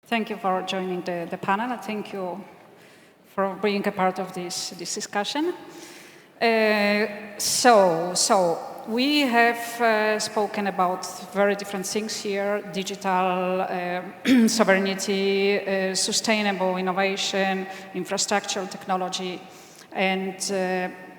Thank you for joining the panel, and thank you for being a part of this discussion. So we have spoken about very different things here: digital sovereignty, sustainable innovation, infrastructure, technology, and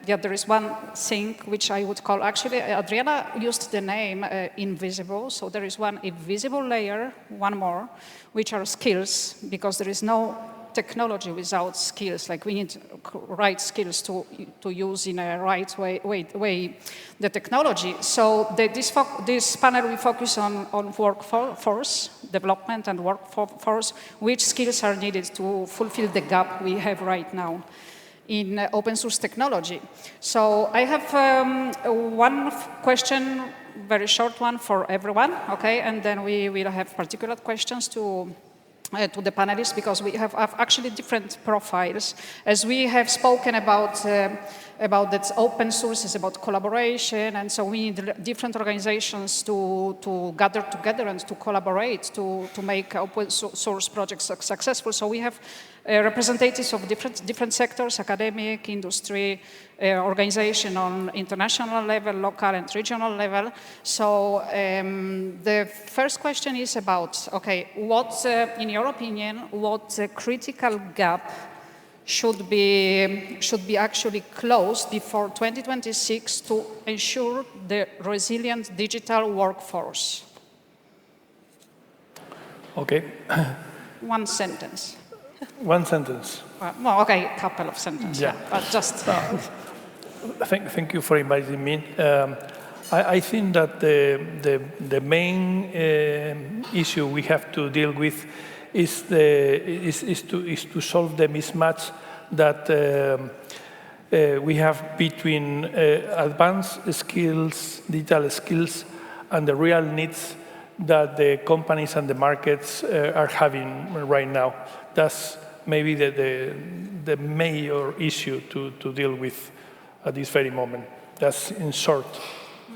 yeah, there is one thing which I would call, actually, Adriana used the name invisible, so there is one invisible layer, one more, which are skills, because there is no technology without skills. Like, we need right skills to use in a right way the technology. So this panel will focus on workforce development and workforce, which skills are needed to fulfill the gap we have right now in open source technology. So I have one question, very short one for everyone, okay? And then we will have particular questions to the panelists, because we have actually different profiles. As we have spoken about that open source is about collaboration, and so we need different organizations to gather together and to collaborate to make open source projects successful. So we have representatives of different sectors: academic, industry, organization on international level, local and regional level. So the first question is about, okay, what, in your opinion, what critical gap should be actually closed before 2026 to ensure the resilient digital workforce? Okay. One sentence. One sentence. Well, okay, a couple of sentences. Yeah. But just. Thank you for inviting me. I think that the main issue we have to deal with is to solve the mismatch that we have between advanced skills, digital skills, and the real needs that the companies and the markets are having right now. That's maybe the major issue to deal with at this very moment. That's in short.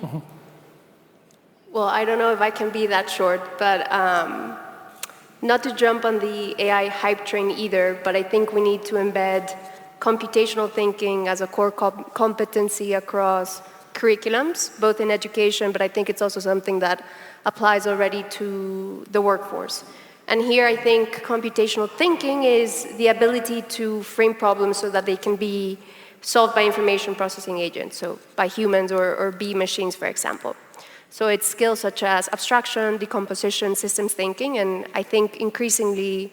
Mm-hmm. Well, I don't know if I can be that short, but not to jump on the AI hype train either, but I think we need to embed computational thinking as a core competency across curriculums, both in education, but I think it's also something that applies already to the workforce. And here I think computational thinking is the ability to frame problems so that they can be solved by information processing agents, so by humans or be machines, for example. So it's skills such as abstraction, decomposition, systems thinking, and I think increasingly,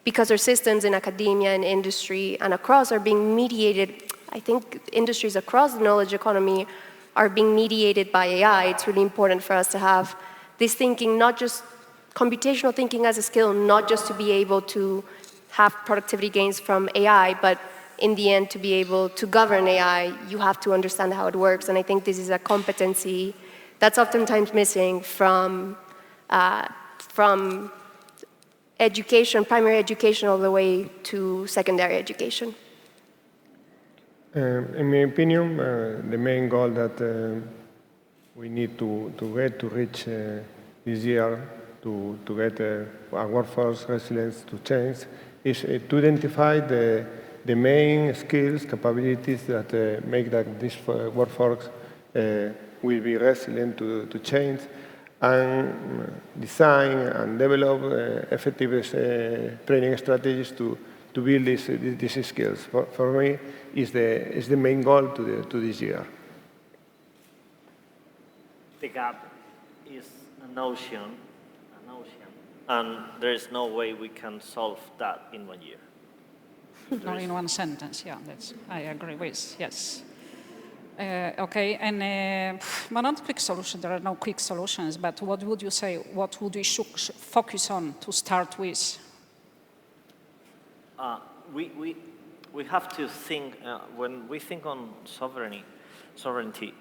because our systems in academia and industry and across are being mediated, I think industries across the knowledge economy are being mediated by AI, it's really important for us to have this thinking, not just computational thinking as a skill, not just to be able to have productivity gains from AI, but in the end, to be able to govern AI, you have to understand how it works. And I think this is a competency that's oftentimes missing from education, primary education, all the way to secondary education. In my opinion, the main goal that we need to reach this year to get a workforce resilience to change is to identify the main skills, capabilities that make that this workforce will be resilient to change, and design and develop effective training strategies to build these skills. For me, is the main goal to this year. The gap is an ocean, and there is no way we can solve that in 1 year. Not in one sentence, yeah, I agree with, yes. Okay, and not quick solution, there are no quick solutions, but what would you say, what would we focus on to start with? We have to think, when we think on sovereignty,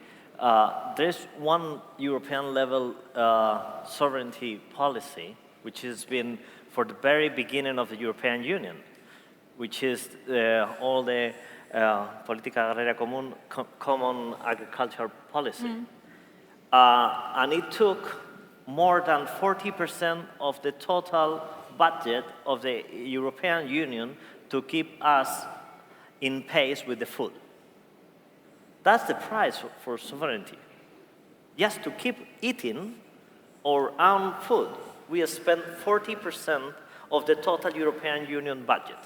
there's one European level sovereignty policy, which has been for the very beginning of the European Union, which is all the Política Agraria Común, Common Agricultural Policy. And it took more than 40% of the total budget of the European Union to keep us in pace with the food. That's the price for sovereignty. Just to keep eating our own food, we spend 40% of the total European Union budget.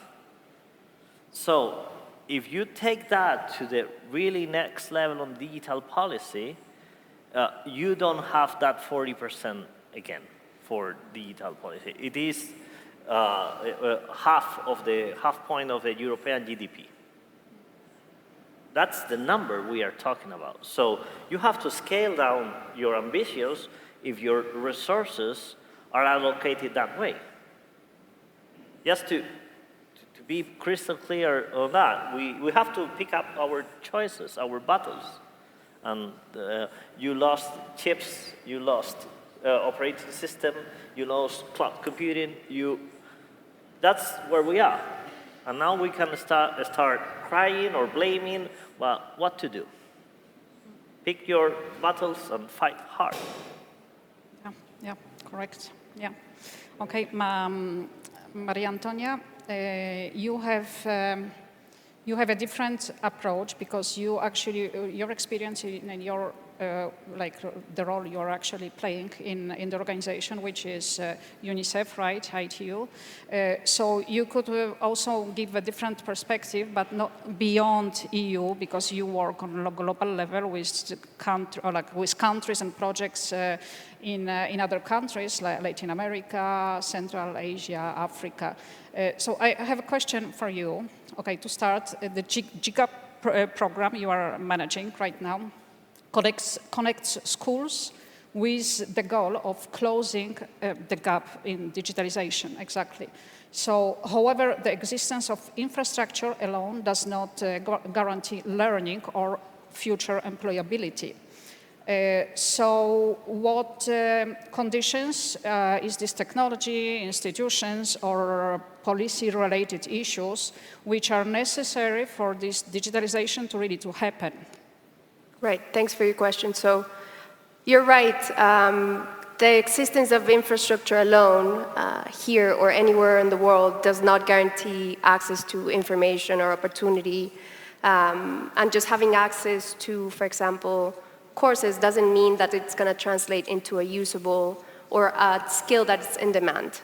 So if you take that to the really next level on digital policy, you don't have that 40% again for digital policy. It is half point of the European GDP. That's the number we are talking about. So you have to scale down your ambitions if your resources are allocated that way. Just to be crystal clear on that, we have to pick up our choices, our battles. And you lost chips, you lost operating system, you lost cloud computing, that's where we are. And now we can start crying or blaming. Well, what to do? Pick your battles and fight hard. Yeah, correct. Yeah. Okay, Maria Antonia, you have a different approach because you actually, your experience in your, like the role you're actually playing in the organization, which is UNICEF, right, ITU. So you could also give a different perspective, but not beyond EU, because you work on a global level with countries and projects in other countries, like Latin America, Central Asia, Africa. So I have a question for you. Okay, to start, the GIGA program you are managing right now connects schools with the goal of closing the gap in digitalization, exactly. So, however, the existence of infrastructure alone does not guarantee learning or future employability. So what conditions is this technology, institutions, or policy-related issues which are necessary for this digitalization to really to happen? Right, thanks for your question. So you're right. The existence of infrastructure alone here or anywhere in the world does not guarantee access to information or opportunity. And just having access to, for example, courses doesn't mean that it's going to translate into a usable or a skill that's in demand.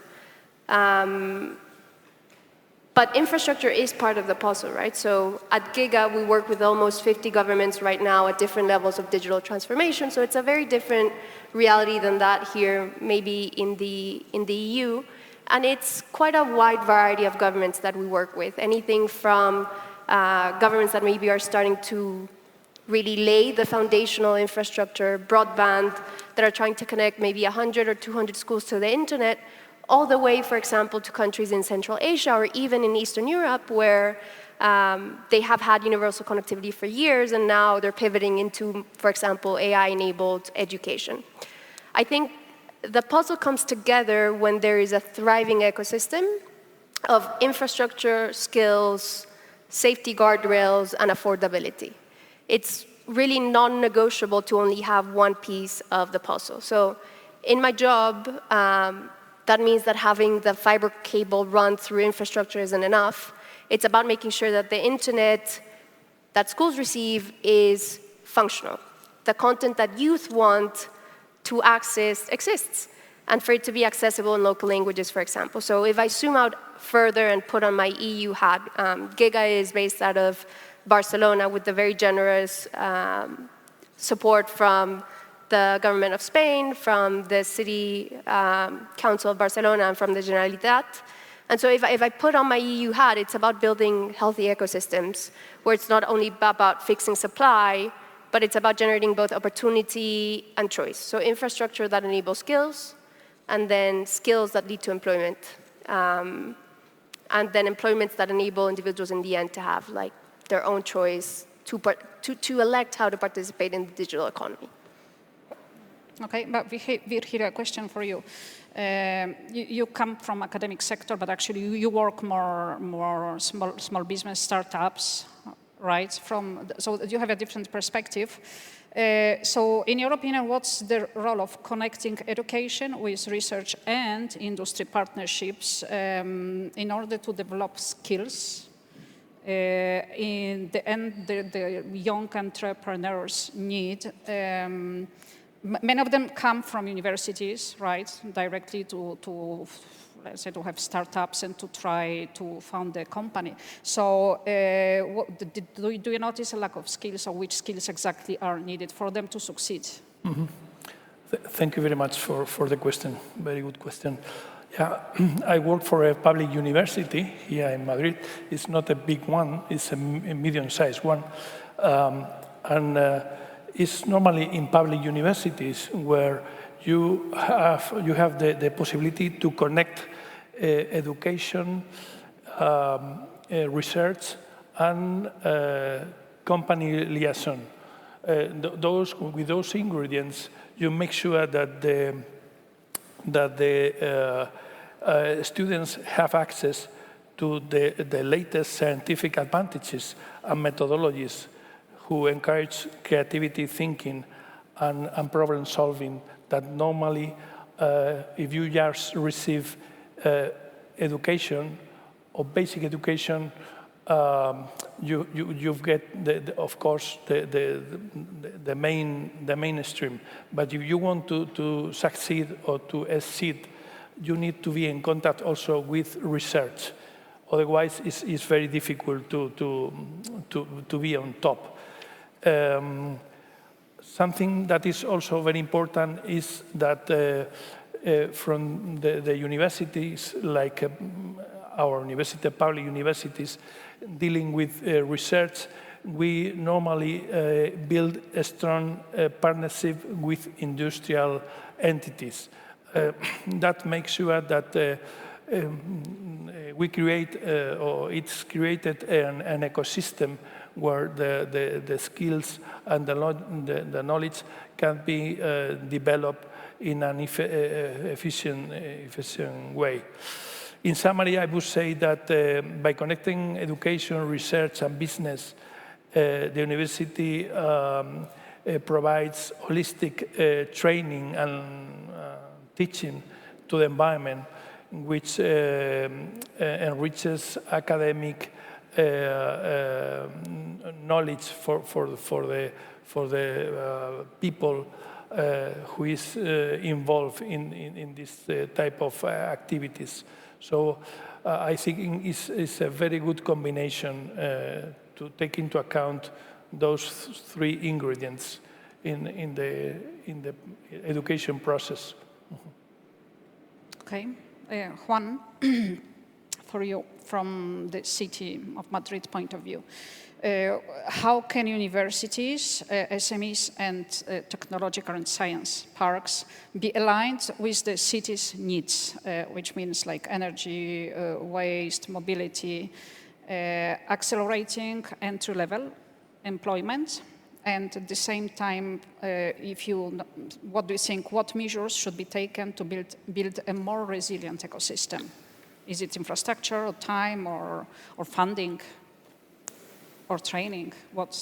But infrastructure is part of the puzzle, right? So at GIGA, we work with almost 50 governments right now at different levels of digital transformation. So it's a very different reality than that here, maybe in the EU. And it's quite a wide variety of governments that we work with. Anything from governments that maybe are starting to really lay the foundational infrastructure, broadband, that are trying to connect maybe 100 or 200 schools to the internet, all the way, for example, to countries in Central Asia or even in Eastern Europe where they have had universal connectivity for years and now they're pivoting into, for example, AI-enabled education. I think the puzzle comes together when there is a thriving ecosystem of infrastructure, skills, safety guardrails, and affordability. It's really non-negotiable to only have one piece of the puzzle. So in my job, that means that having the fiber cable run through infrastructure isn't enough. It's about making sure that the internet that schools receive is functional. The content that youth want to access exists, and for it to be accessible in local languages, for example. So if I zoom out further and put on my EU hat, GIGA is based out of Barcelona with the very generous support from the government of Spain, from the City Council of Barcelona, and from the Generalitat. And so if I put on my EU hat, it's about building healthy ecosystems, where it's not only about fixing supply, but it's about generating both opportunity and choice. So infrastructure that enables skills, and then skills that lead to employment. And then employments that enable individuals in the end to have like their own choice to elect how to participate in the digital economy. Okay, but we hear a question for you. You come from academic sector, but actually you work more small business startups, right? So you have a different perspective. So in your opinion, what's the role of connecting education with research and industry partnerships in order to develop skills? In the end, the young entrepreneurs need, many of them come from universities, right, directly to let's say, to have startups and to try to found a company. So do you notice a lack of skills, or which skills exactly are needed for them to succeed? Thank you very much for the question. Very good question. Yeah, I work for a public university here in Madrid. It's not a big one, it's a medium-sized one. It's normally in public universities where you have the possibility to connect education, research, and company liaison. With those ingredients, you make sure that the students have access to the latest scientific advantages and methodologies who encourage creativity thinking and problem solving that normally, if you just receive education or basic education, you get, of course, the mainstream. But if you want to succeed or to exceed, you need to be in contact also with research. Otherwise, it's very difficult to be on top. Something that is also very important is that from the universities, like our university, public universities, dealing with research, we normally build a strong partnership with industrial entities. That makes sure that we create, or it's created an ecosystem where the skills and the knowledge can be developed in an efficient way. In summary, I would say that by connecting education, research, and business, the university provides holistic training and teaching to the environment, which enriches academic knowledge for the people who is involved in this type of activities. So I think it's a very good combination to take into account those three ingredients in the education process. Okay, Juan, for you, from the city of Madrid point of view, how can universities, SMEs, and technological and science parks be aligned with the city's needs, which means like energy, waste, mobility, accelerating entry-level employment, and at the same time, what do you think, what measures should be taken to build a more resilient ecosystem? Is it infrastructure, or time, or funding, or training? What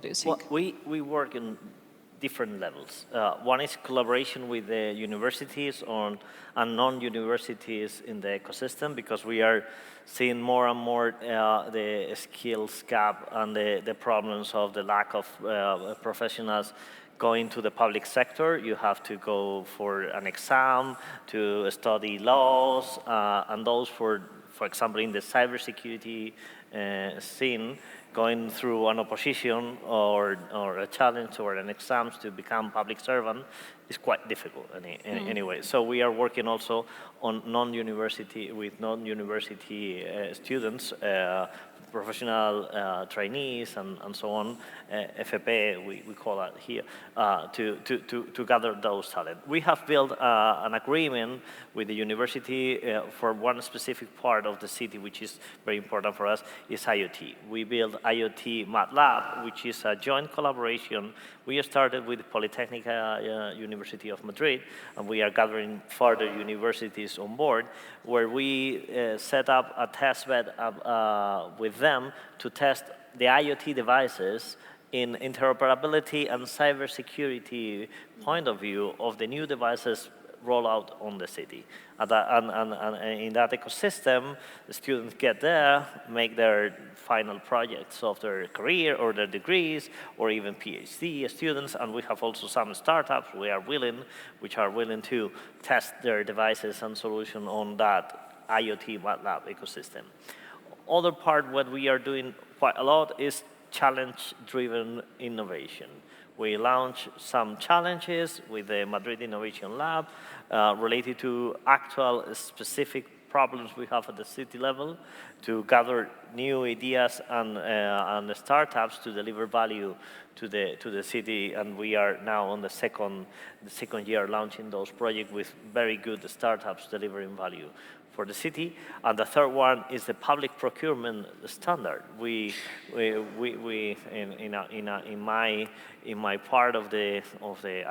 do you think? Well, we work in different levels. One is collaboration with the universities and non-universities in the ecosystem, because we are seeing more and more the skills gap and the problems of the lack of professionals going to the public sector. You have to go for an exam to study laws, and those, for example, in the cybersecurity scene, going through an opposition or a challenge or an exam to become public servant is quite difficult anyway. So we are working also on non-university students, professional trainees and so on, FP, we call that here, to gather those talent. We have built an agreement with the university for one specific part of the city, which is very important for us, is IoT. We built IoT MATLab, which is a joint collaboration. We started with Polytechnica University of Madrid, and we are gathering further universities on board, where we set up a test bed with them to test the IoT devices in interoperability and cybersecurity point of view of the new devices roll out on the city. And in that ecosystem, the students get there, make their final projects of their career or their degrees, or even PhD students, and we have also some startups which are willing to test their devices and solution on that IoT lab ecosystem. Other part, what we are doing quite a lot is challenge-driven innovation. We launch some challenges with the Madrid Innovation Lab related to actual specific problems we have at the city level to gather new ideas and startups to deliver value to the city. And we are now on the second year launching those projects with very good startups delivering value for the city. And the third one is the public procurement standard. In my part of the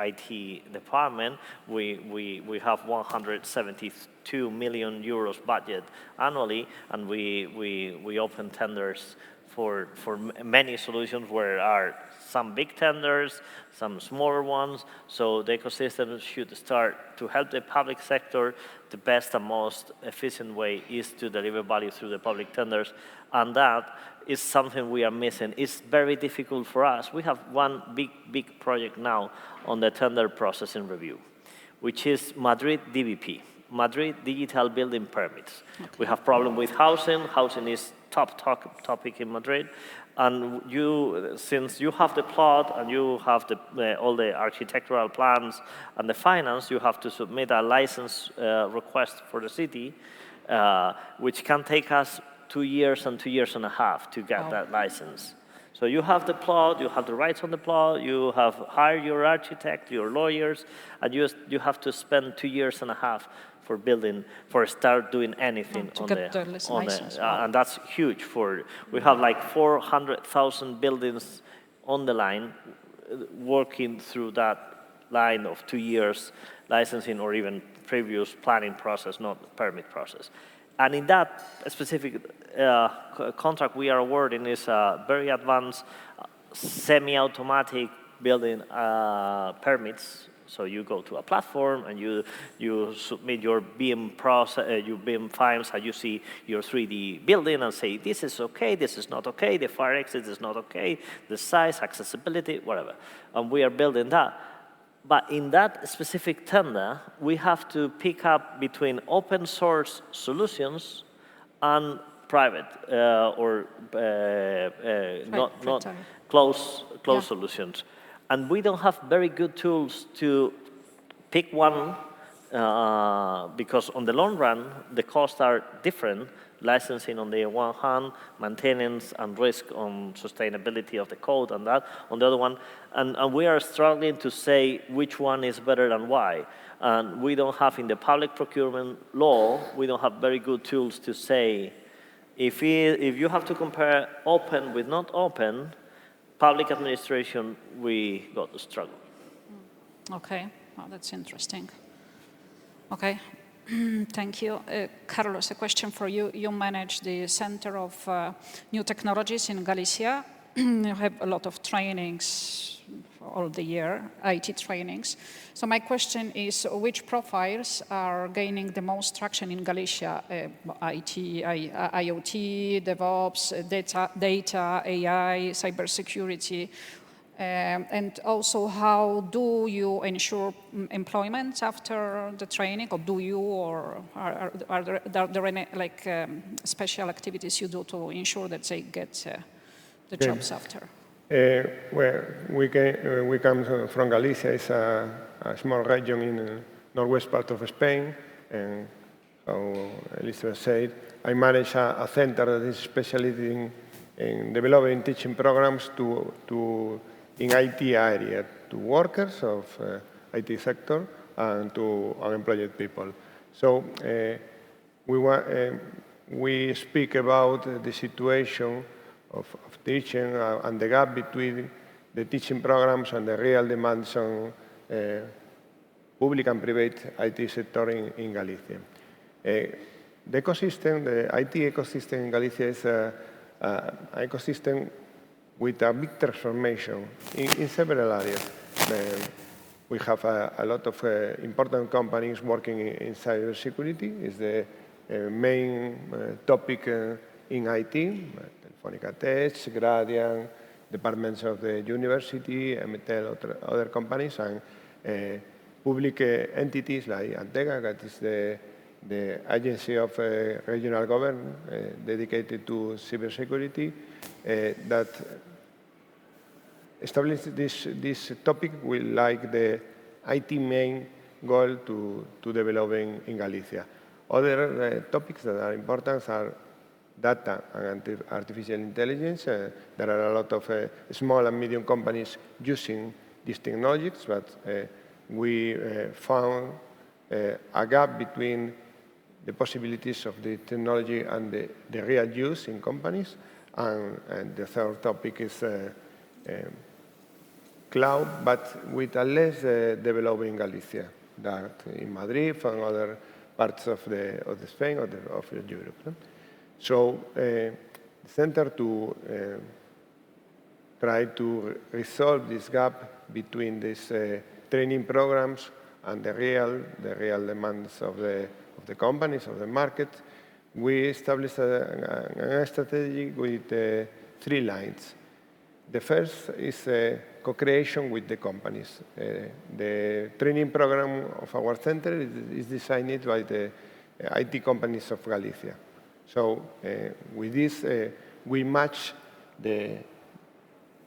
IT department, we have 172 million euros budget annually, and we open tenders for many solutions where are some big tenders, some smaller ones. So the ecosystem should start to help the public sector. The best and most efficient way is to deliver value through the public tenders, and that is something we are missing. It's very difficult for us. We have one big project now on the tender processing review, which is Madrid DBP, Madrid Digital Building Permits. Okay. We have problem with housing. Housing is top topic in Madrid. And since you have the plot and you have all the architectural plans and the finance, you have to submit a license request for the city, which can take us 2 years and 2.5 years to get that license. So you have the plot, you have the rights on the plot, you have hired your architect, your lawyers, and you have to spend 2.5 years for start doing anything on the license. And that's huge. We have like 400,000 buildings on the line working through that line of 2 years licensing or even previous planning process, not permit process. And in that specific contract we are awarding is very advanced semi-automatic building permits. So you go to a platform and you submit your BIM process, your BIM files, and you see your 3D building and say, this is okay, this is not okay, the fire exit is not okay, the size, accessibility, whatever. And we are building that. But in that specific tender, we have to pick up between open source solutions and private not closed solutions. And we don't have very good tools to pick one because on the long run, the costs are different. Licensing on the one hand, maintenance and risk on sustainability of the code and that on the other one. And we are struggling to say which one is better and why. And we don't have in the public procurement law, we don't have very good tools to say, if you have to compare open with not open, public administration, we got to struggle. Okay, well, that's interesting. Okay. Thank you. Carlos, a question for you. You manage the Center of New Technologies in Galicia. You have a lot of trainings all the year, IT trainings. So my question is, which profiles are gaining the most traction in Galicia? IT, IoT, DevOps, data, AI, cybersecurity? And also, how do you ensure employment after the training, or do you, or are there any special activities you do to ensure that they get the jobs after? Well, we come from Galicia. It's a small region in the northwest part of Spain, and how Elizabeth said, I manage a center that is specialized in developing teaching programs in IT area, to workers of IT sector and to unemployed people. So we speak about the situation of teaching and the gap between the teaching programs and the real demands on public and private IT sector in Galicia. The IT ecosystem in Galicia is an ecosystem with a big transformation in several areas. We have a lot of important companies working in cybersecurity. It's the main topic in IT, Telefónica Tech, Gradian, departments of the university, MTEL, other companies, and public entities like Antega, that is the agency of regional government dedicated to cybersecurity, that establish this topic with like the IT main goal to develop in Galicia. Other topics that are important are data and artificial intelligence. There are a lot of small and medium companies using these technologies, but we found a gap between the possibilities of the technology and the real use in companies. And the third topic is cloud, but with a less developed in Galicia than in Madrid and other parts of Spain or of Europe. No? So the center to try to resolve this gap between these training programs and the real demands of the companies, of the market, we established a strategy with 3 lines. The first is co-creation with the companies. The training program of our center is designed by the IT companies of Galicia. So with this, we match the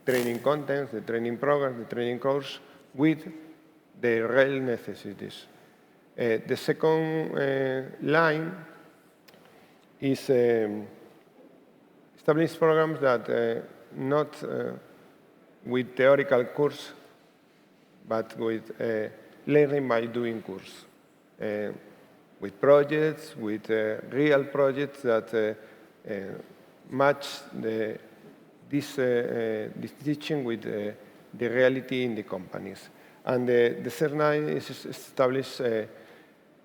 training content, the training program, the training course with the real necessities. The second line is establish programs that not with theoretical course, but with learning by doing course. With projects, with real projects that match this teaching with the reality in the companies. And the third line is establish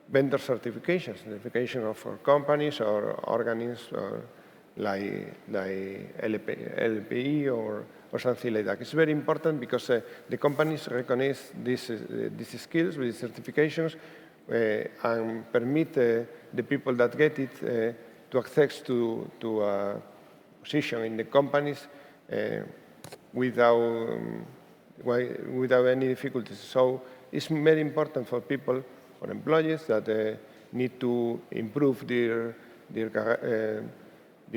vendor certification of companies or organisms or like LPI or something like that. It's very important because the companies recognize these skills with certifications and permit the people that get it to access to a position in the companies without any difficulties. So it's very important for people, for employees that need to improve their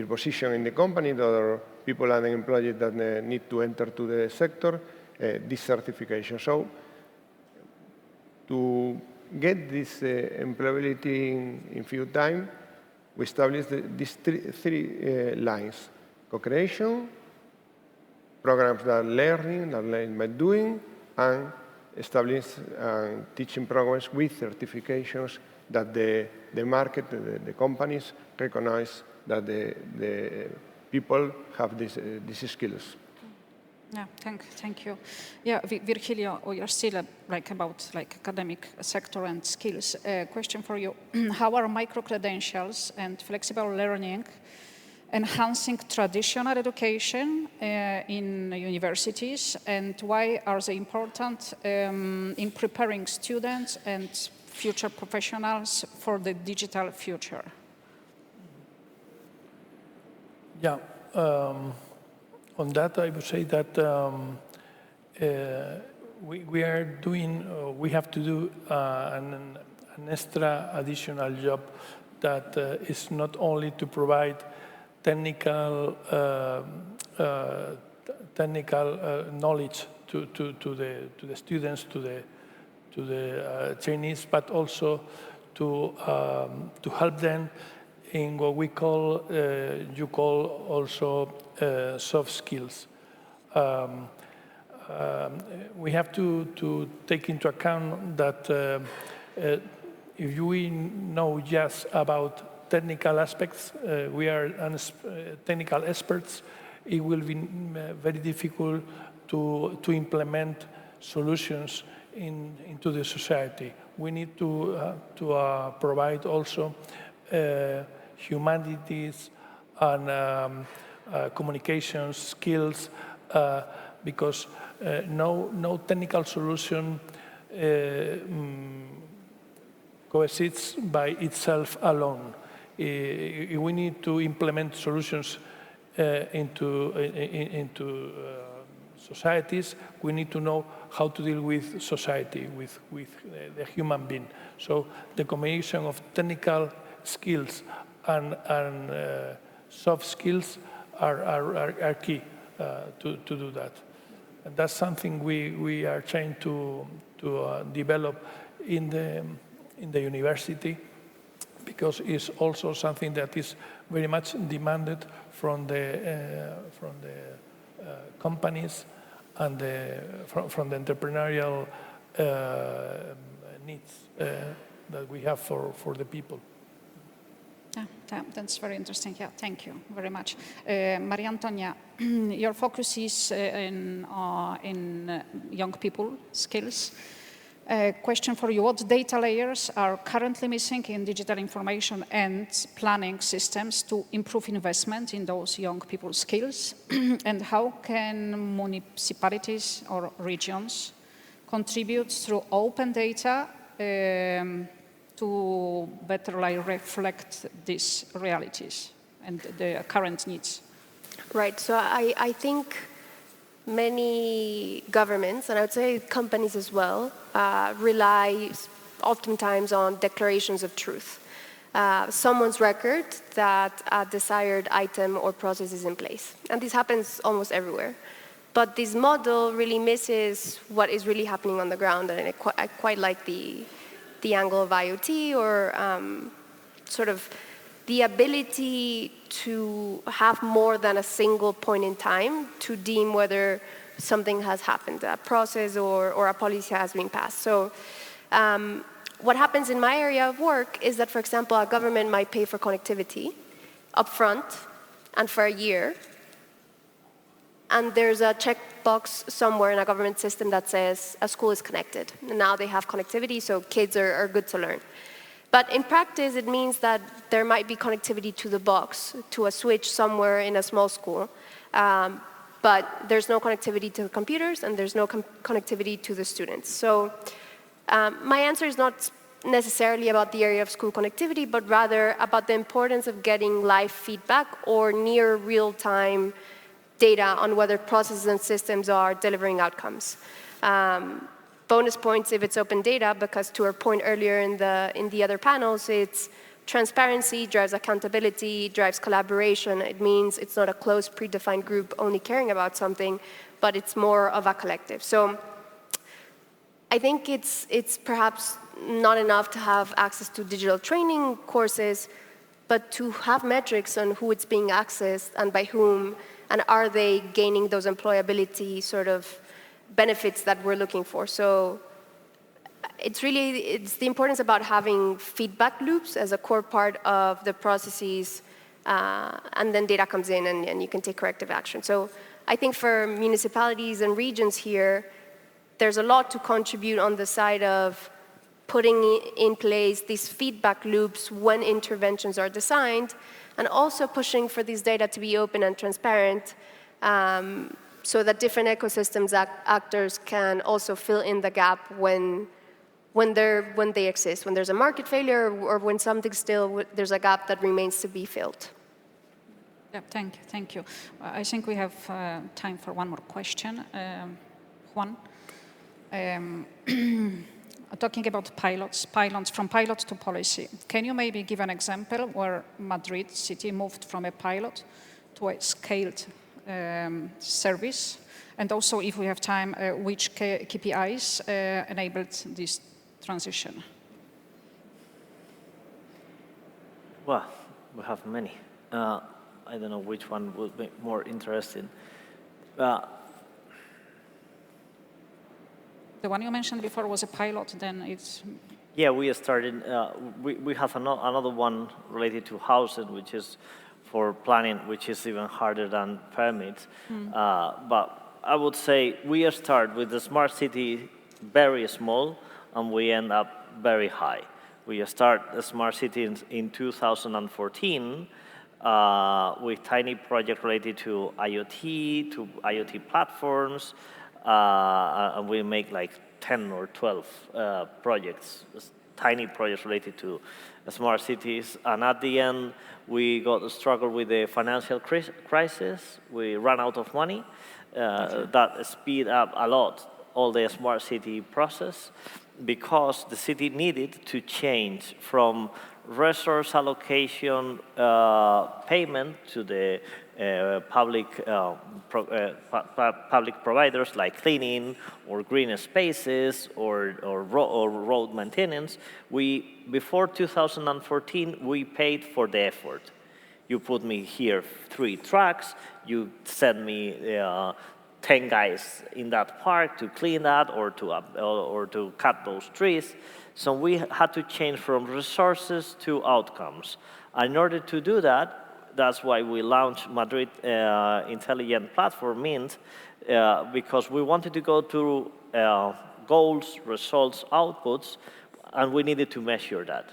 position in the company, or people unemployed that need to enter to the sector, this certification. So to get this employability in few time, we established these three lines: co-creation, programs that learn by doing, and establish teaching programs with certifications that the market, the companies recognize that the people have these skills. Yeah, thank you. Yeah, Virgilio, you're still about academic sector and skills. Question for you: how are micro-credentials and flexible learning enhancing traditional education in universities, and why are they important in preparing students and future professionals for the digital future? Yeah, on that I would say that we have to do an extra additional job that is not only to provide technical knowledge to the students, to the trainees, but also to help them in what we call, you call also soft skills. We have to take into account that if we know just about technical aspects, we are technical experts, it will be very difficult to implement solutions into the society. We need to provide also humanities and communication skills because no technical solution coexists by itself alone. We need to implement solutions into societies. We need to know how to deal with society, with the human being. So the combination of technical skills and soft skills are key to do that. And that's something we are trying to develop in the university, because it's also something that is very much demanded from the companies and from the entrepreneurial needs that we have for the people. Yeah, that's very interesting. Yeah, thank you very much. Maria Antonia, your focus is in young people skills. Question for you: what data layers are currently missing in digital information and planning systems to improve investment in those young people skills? And how can municipalities or regions contribute through open data to better reflect these realities and the current needs? Right, so I think many governments, and I would say companies as well, rely oftentimes on declarations of truth. Someone's record that a desired item or process is in place. And this happens almost everywhere. But this model really misses what is really happening on the ground, and I quite like the angle of IoT, or sort of the ability to have more than a single point in time to deem whether something has happened, a process or a policy has been passed. So what happens in my area of work is that, for example, a government might pay for connectivity upfront and for a year, and there's a checkbox somewhere in a government system that says a school is connected. And now they have connectivity, so kids are good to learn. But in practice, it means that there might be connectivity to the box, to a switch somewhere in a small school, but there's no connectivity to the computers, and there's no connectivity to the students. So my answer is not necessarily about the area of school connectivity, but rather about the importance of getting live feedback or near real-time data on whether processes and systems are delivering outcomes. Bonus points if it's open data, because to our point earlier in the other panels, it's transparency drives accountability, drives collaboration. It means it's not a closed, predefined group only caring about something, but it's more of a collective. So I think it's perhaps not enough to have access to digital training courses, but to have metrics on who it's being accessed and by whom, and are they gaining those employability sort of benefits that we're looking for. So it's the importance about having feedback loops as a core part of the processes, and then data comes in and you can take corrective action. So I think for municipalities and regions here, there's a lot to contribute on the side of putting in place these feedback loops when interventions are designed, and also pushing for these data to be open and transparent, so that different ecosystems actors can also fill in the gap when they exist, when there's a market failure, or when something still, there's a gap that remains to be filled. Yeah, thank you. I think we have time for one more question. Juan, talking about pilots from pilot to policy. Can you maybe give an example where Madrid city moved from a pilot to a scaled service? And also, if we have time, which KPIs enabled this transition? Well, we have many. I don't know which one would be more interesting. The one you mentioned before was a pilot, then it's... Yeah, we started, we have another one related to housing, which is for planning, which is even harder than permits. But I would say we start with the smart city very small, and we end up very high. We start the smart city in 2014, with tiny projects related to IoT platforms, and we make like 10 or 12 projects, tiny projects related to smart cities. And at the end, we got to struggle with the financial crisis. We ran out of money. That speed up a lot all the smart city process, because the city needed to change from resource allocation payment to the public providers like cleaning or green spaces or road maintenance. Before 2014, we paid for the effort. You put me here 3 trucks, you send me 10 guys in that park to clean that or to cut those trees. So we had to change from resources to outcomes. And in order to do that, that's why we launched Madrid Intelligent Platform, Mint, because we wanted to go through goals, results, outputs, and we needed to measure that.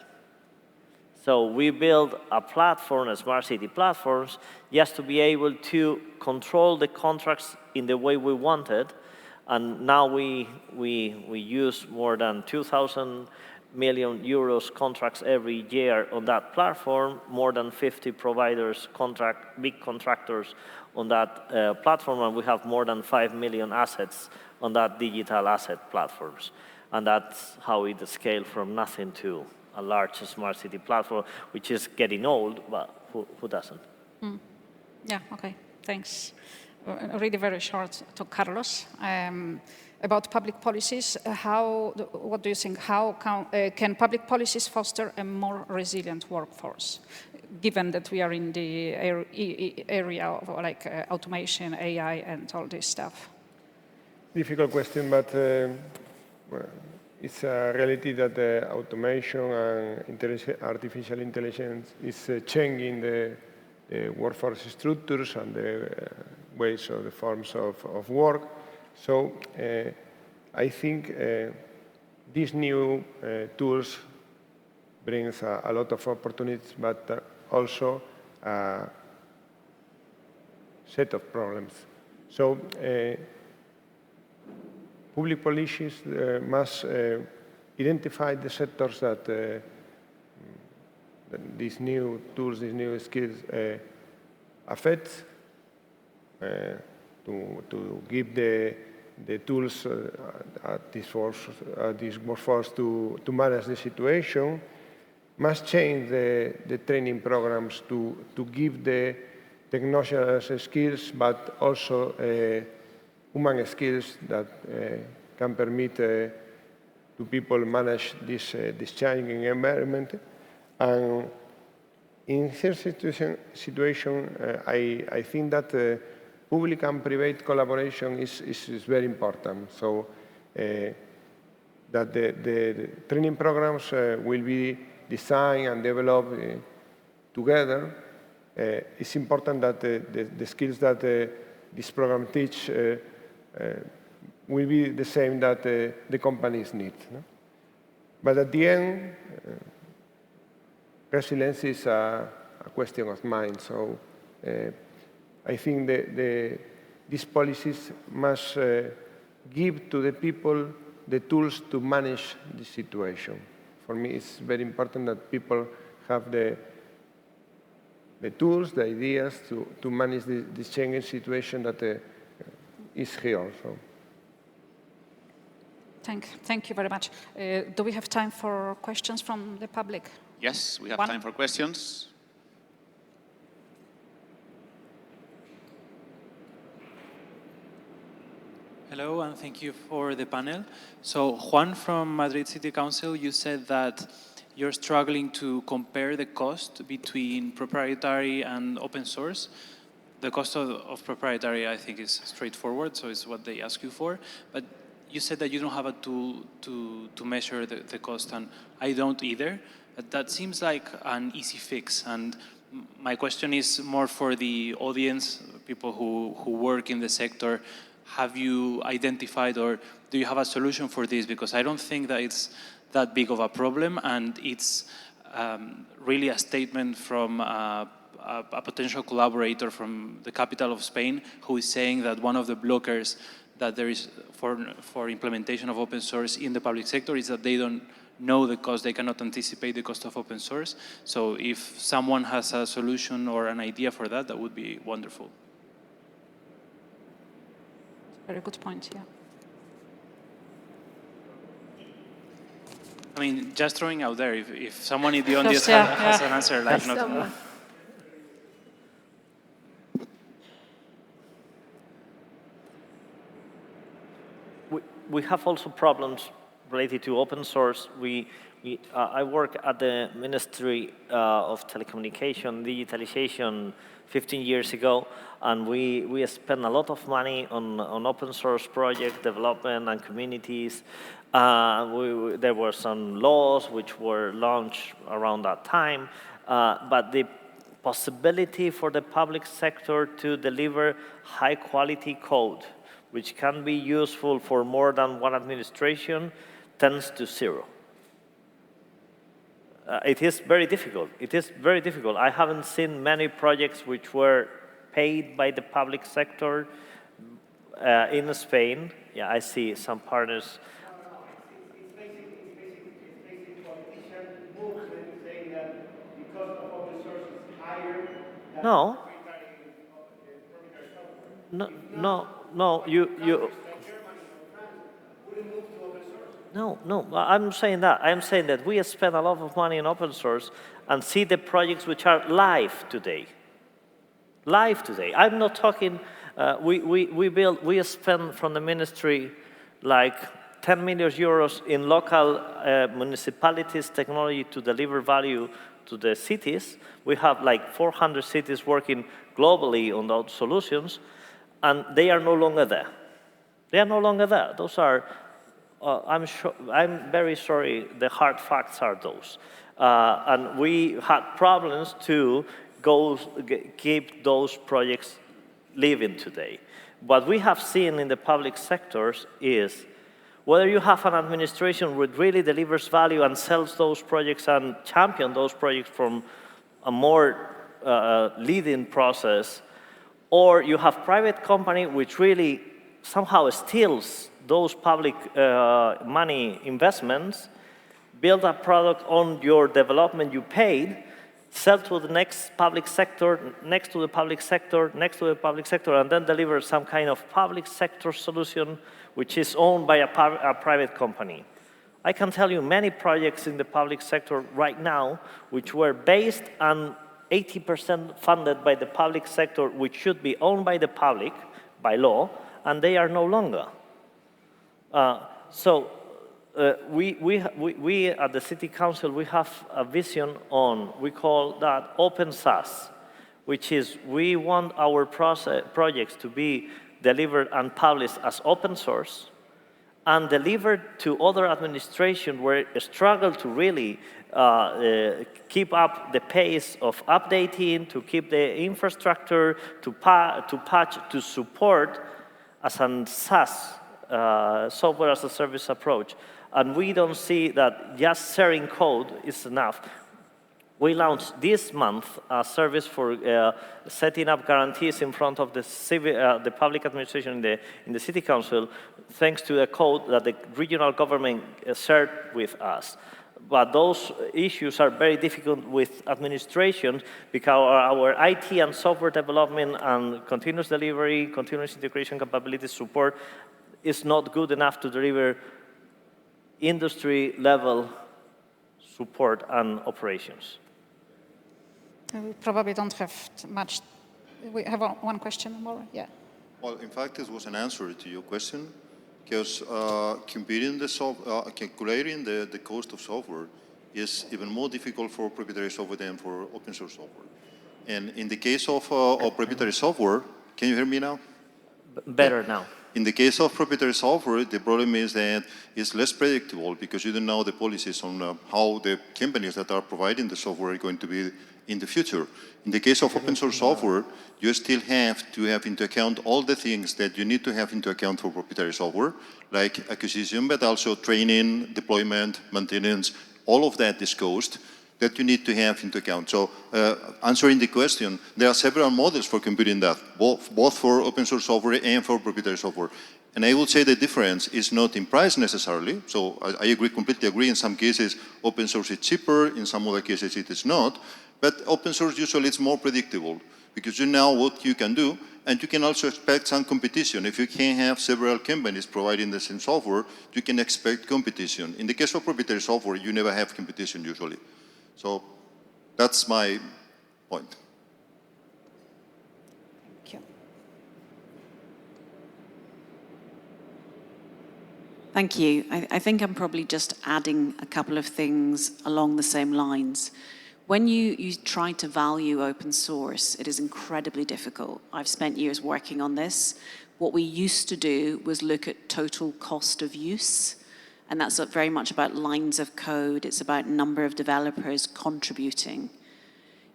So we built a platform, a smart city platforms, just to be able to control the contracts in the way we wanted. And now we use more than 2,000 million euros contracts every year on that platform, more than 50 providers, big contractors on that platform, and we have more than 5 million assets on that digital asset platforms. And that's how it scaled from nothing to a large smart city platform, which is getting old, but who doesn't? Yeah, okay, thanks. Really very short to Carlos. About public policies, what do you think? How can public policies foster a more resilient workforce, given that we are in the area of like automation, AI, and all this stuff? Difficult question, but it's a reality that automation and artificial intelligence is changing the workforce structures and the ways or the forms of work. So I think these new tools brings a lot of opportunities, but also a set of problems. So public policies must identify the sectors that these new tools, these new skills affect, to give the tools this workforce to manage the situation, must change the training programs to give the technological skills, but also human skills that can permit to people manage this changing environment. And in this situation, I think that public and private collaboration is very important. So that the training programs will be designed and developed together. It's important that the skills that this program teach will be the same that the companies need. No? But at the end, resilience is a question of mind. So I think these policies must give to the people the tools to manage the situation. For me, it's very important that people have the tools, the ideas to manage this changing situation that is here. So. Thank you very much. Do we have time for questions from the public? Yes, we have time for questions. Hello, and thank you for the panel. So Juan from Madrid City Council, you said that you're struggling to compare the cost between proprietary and open source. The cost of proprietary, I think, is straightforward, so it's what they ask you for. But you said that you don't have a tool to measure the cost, and I don't either. That seems like an easy fix. And my question is more for the audience, people who work in the sector. Have you identified, or do you have a solution for this? Because I don't think that it's that big of a problem, and it's really a statement from a a potential collaborator from the capital of Spain who is saying that one of the blockers that there is for implementation of open source in the public sector is that they don't know the cost, they cannot anticipate the cost of open source. So if someone has a solution or an idea for that, that would be wonderful. Very good point, yeah. I mean, just throwing out there, if someone in the audience yeah, has yeah. an answer, like not. Someone. We have also problems related to open source. I work at the Ministry of Telecommunication, Digitalization 15 years ago, and we spent a lot of money on open source project development and communities. There were some laws which were launched around that time, but the possibility for the public sector to deliver high quality code which can be useful for more than one administration tends to zero. It is very difficult. It is very difficult. I haven't seen many projects which were paid by the public sector in Spain. Yeah, I see some partners. It's basically politician movement saying that because of open source is higher than No. proprietary software. No, you. Like Germany or France wouldn't move to open source. No, I'm saying that we spend a lot of money in open source and see the projects which are live today. Live today. I'm not talking, we spend from the ministry like 10 million euros in local municipalities technology to deliver value to the cities. We have like 400 cities working globally on those solutions, and they are no longer there. They are no longer there. Those are, I'm very sorry, the hard facts are those. And we had problems to keep those projects living today. What we have seen in the public sectors is whether you have an administration which really delivers value and sells those projects and champion those projects from a more leading process, or you have private company which really somehow steals those public money investments, build a product on your development you paid, sell to the next public sector, next to the public sector, next to the public sector, and then deliver some kind of public sector solution which is owned by a private company. I can tell you many projects in the public sector right now which were based on 80% funded by the public sector, which should be owned by the public by law, and they are no longer. We at the City Council, we have a vision on, we call that open SaaS, which is we want our projects to be delivered and published as open source and delivered to other administrations where it struggle to really keep up the pace of updating, to keep the infrastructure, to patch, to support as a SaaS, software as a service approach. And we don't see that just sharing code is enough. We launched this month a service for setting up guarantees in front of the public administration in the City Council, thanks to the code that the regional government shared with us. But those issues are very difficult with administration because our IT and software development and continuous delivery, continuous integration capability support is not good enough to deliver industry-level support and operations. We probably don't have much. We have one question more, yeah. Well, in fact, this was an answer to your question, because calculating the cost of software is even more difficult for proprietary software than for open source software. And in the case of proprietary software, can you hear me now? Better now. In the case of proprietary software, the problem is that it's less predictable because you don't know the policies on how the companies that are providing the software are going to be in the future. In the case of open source software, you still have to have into account all the things that you need to have into account for proprietary software, like acquisition, but also training, deployment, maintenance, all of that is cost. that you need to have into account. So answering the question, there are several models for computing that, both for open source software and for proprietary software. And I would say the difference is not in price necessarily. So I agree, completely agree. In some cases, open source is cheaper. In some other cases, it is not. But open source usually is more predictable because you know what you can do, and you can also expect some competition. If you can have several companies providing the same software, you can expect competition. In the case of proprietary software, you never have competition usually. So that's my point. Thank you. Thank you. I think I'm probably just adding a couple of things along the same lines. When you try to value open source, it is incredibly difficult. I've spent years working on this. What we used to do was look at total cost of use, and that's very much about lines of code. It's about number of developers contributing.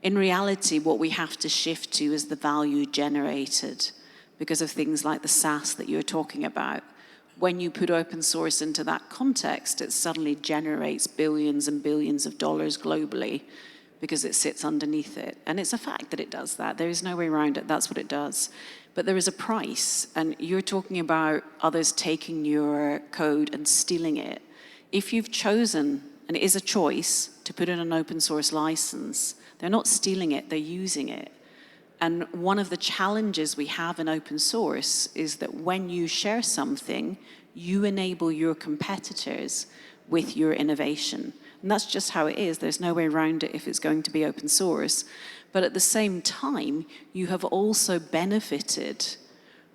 In reality, what we have to shift to is the value generated because of things like the SaaS that you're talking about. When you put open source into that context, it suddenly generates billions and billions of dollars globally because it sits underneath it. And it's a fact that it does that. There is no way around it. That's what it does. But there is a price, and you're talking about others taking your code and stealing it. If you've chosen, and it is a choice, to put in an open source license, they're not stealing it, they're using it. And one of the challenges we have in open source is that when you share something, you enable your competitors with your innovation. And that's just how it is. There's no way around it if it's going to be open source. But at the same time, you have also benefited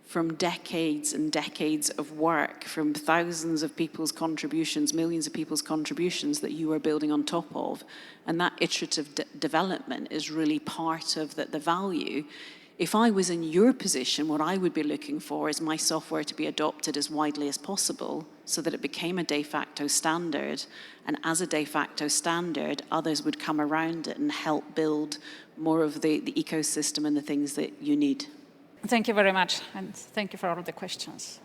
from decades and decades of work, from thousands of people's contributions, millions of people's contributions that you are building on top of. And that iterative development is really part of the value. If I was in your position, what I would be looking for is my software to be adopted as widely as possible so that it became a de facto standard. And as a de facto standard, others would come around it and help build more of the ecosystem and the things that you need. Thank you very much, and thank you for all the questions.